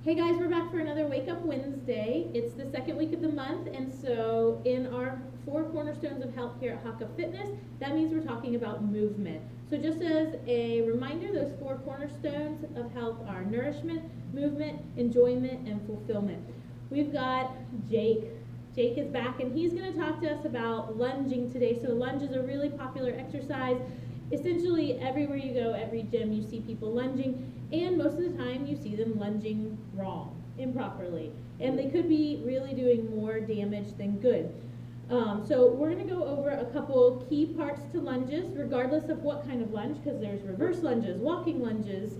Hey guys, we're back for another Wake Up Wednesday. It's the second week of the month, and so in our 4 cornerstones of health here at Haka Fitness, that means we're talking about movement. So just as a reminder, those 4 cornerstones of health are nourishment, movement, enjoyment, and fulfillment. We've got Jake. Jake is back, and he's going to talk to us about lunging today. So lunge is a really popular exercise. Essentially, everywhere you go, every gym, you see people lunging, and most of the time you see them lunging wrong, improperly, and they could be really doing more damage than good. So we're going to go over a couple key parts to lunges, regardless of what kind of lunge, because there's reverse lunges, walking lunges,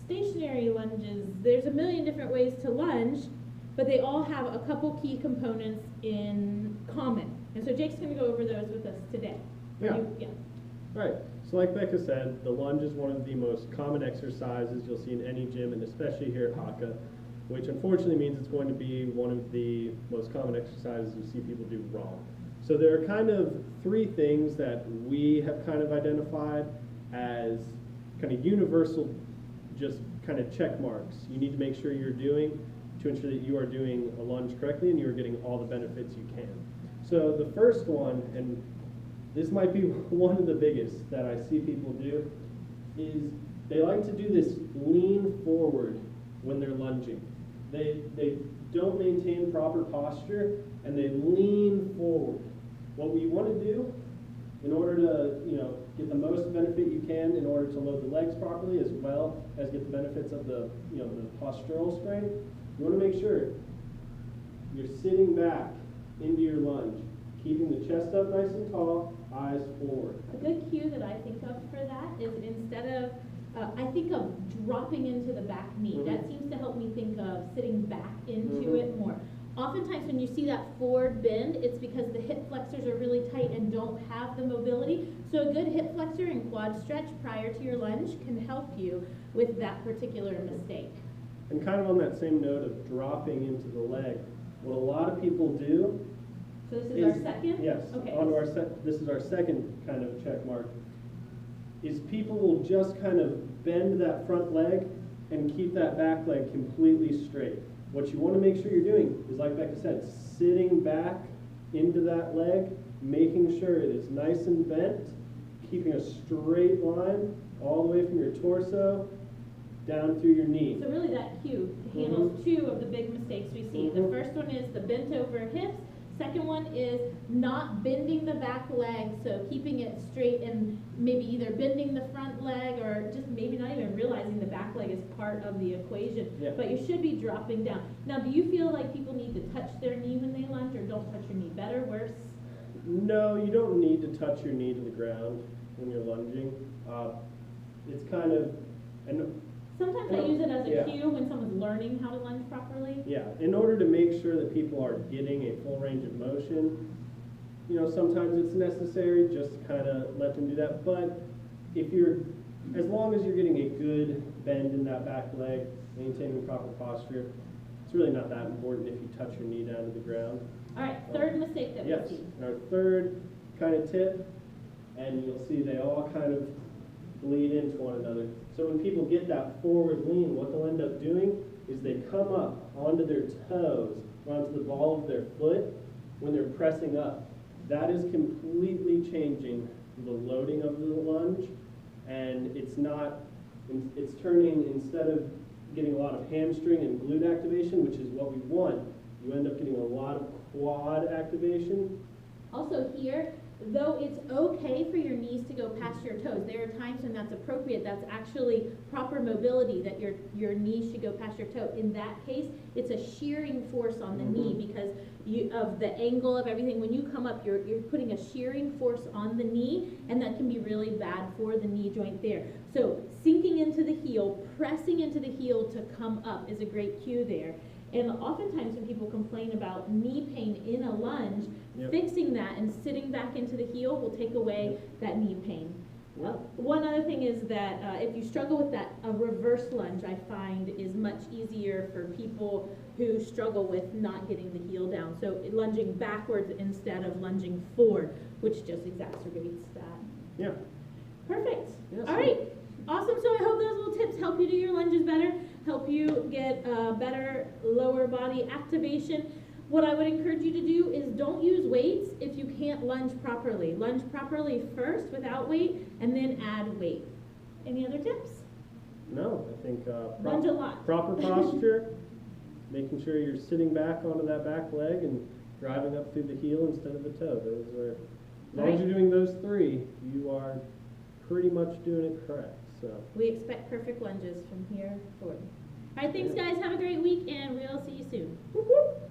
stationary lunges. There's a million different ways to lunge, but they all have a couple key components in common. And so Jake's going to go over those with us today. Yeah. Yeah. Right. So like Becca said, the lunge is one of the most common exercises you'll see in any gym, and especially here at Haka, which unfortunately means it's going to be one of the most common exercises you see people do wrong. So there are kind of 3 things that we have kind of identified as kind of universal, just kind of check marks you need to make sure you're doing to ensure that you are doing a lunge correctly and you're getting all the benefits you can. So the first one, and this might be one of the biggest that I see people do, is they like to do this lean forward when they're lunging. They don't maintain proper posture and they lean forward. What we want to do in order to get the most benefit you can, in order to load the legs properly as well as get the benefits of the the postural strength, you want to make sure you're sitting back into your lunge, keeping the chest up nice and tall, eyes forward. A good cue that I think of for that is instead of, I think of dropping into the back knee. Mm-hmm. That seems to help me think of sitting back into Mm-hmm. it more. Oftentimes when you see that forward bend, it's because the hip flexors are really tight and don't have the mobility. So a good hip flexor and quad stretch prior to your lunge can help you with that particular mistake. And kind of on that same note of dropping into the leg, what a lot of people do. So this is our second? Yes. Okay. This is our second kind of check mark. Is people will just kind of bend that front leg and keep that back leg completely straight. What you want to make sure you're doing is, like Becca said, sitting back into that leg, making sure it is nice and bent, keeping a straight line all the way from your torso down through your knee. So really that cue handles 2 of the big mistakes we see. The first one is the bent over hips. Second one is not bending the back leg, so keeping it straight and maybe either bending the front leg or just maybe not even realizing the back leg is part of the equation. Yeah. But you should be dropping down. Now, do you feel like people need to touch their knee when they lunge, or don't touch your knee? Better, worse? No, you don't need to touch your knee to the ground when you're lunging. It's kind of, Sometimes I use it as a Yeah. cue when someone's learning how to lunge properly. yeah, in order to make sure that people are getting a full range of motion, sometimes it's necessary just to kind of let them do that. But as long as you're getting a good bend in that back leg, maintaining proper posture, it's really not that important if you touch your knee down to the ground. All right, third mistake that Yes, we see. and our third kind of tip, and you'll see they all kind of bleed into one another. So when people get that forward lean, what they'll end up doing is they come up onto their toes, or onto the ball of their foot when they're pressing up. That is completely changing the loading of the lunge, and it's turning, instead of getting a lot of hamstring and glute activation, which is what we want, you end up getting a lot of quad activation. Also here, though it's okay for your knees to go past your toes, there are times when that's appropriate. That's actually proper mobility, that your knees should go past your toe. In that case, it's a shearing force on the knee because of the angle of everything. When you come up, you're putting a shearing force on the knee, and that can be really bad for the knee joint there. So sinking into the heel, pressing into the heel to come up is a great cue there. And oftentimes when people complain about knee pain in a lunge, fixing that and sitting back into the heel will take away that knee pain. One other thing is that if you struggle with that, a reverse lunge I find is much easier for people who struggle with not getting the heel down. So lunging backwards instead of lunging forward, which just exacerbates that. Yeah. Perfect. Yes. All right. Awesome. So I hope those little tips help you do your lunges better. help you get better lower body activation. What I would encourage you to do is don't use weights if you can't lunge properly. Lunge properly first without weight, and then add weight. Any other tips? No, I think Lunge a lot. proper posture, making sure you're sitting back onto that back leg and driving up through the heel instead of the toe. Those are, as long as Right. you're doing those three, you are pretty much doing it correct. So. We expect perfect lunges from here forward. All right, thanks guys. Have a great week, and we'll see you soon. Whoop, whoop.